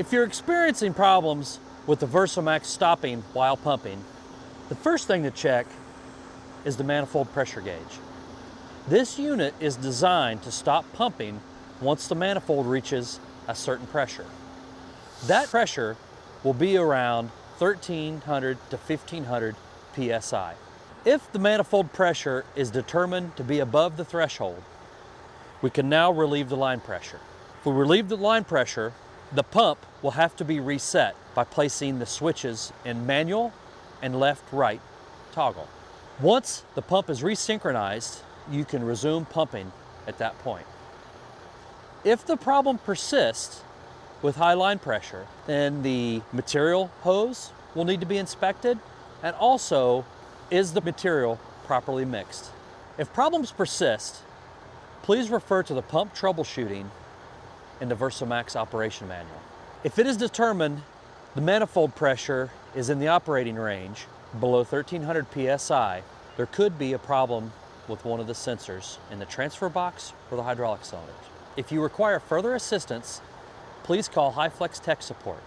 If you're experiencing problems with the VersaMax stopping while pumping, the first thing to check is the manifold pressure gauge. This unit is designed to stop pumping once the manifold reaches a certain pressure. That pressure will be around 1300 to 1500 psi. If the manifold pressure is determined to be above the threshold, we can now relieve the line pressure. If we relieve the line pressure, the pump will have to be reset by placing the switches in manual and left-right toggle. Once the pump is resynchronized, you can resume pumping at that point. If the problem persists with high line pressure, then the material hose will need to be inspected, and also, is the material properly mixed? If problems persist, please refer to the pump troubleshooting in the VersaMax operation manual. If it is determined the manifold pressure is in the operating range below 1300 psi, there could be a problem with one of the sensors in the transfer box or the hydraulic cylinders. If you require further assistance, please call HyFlex Tech Support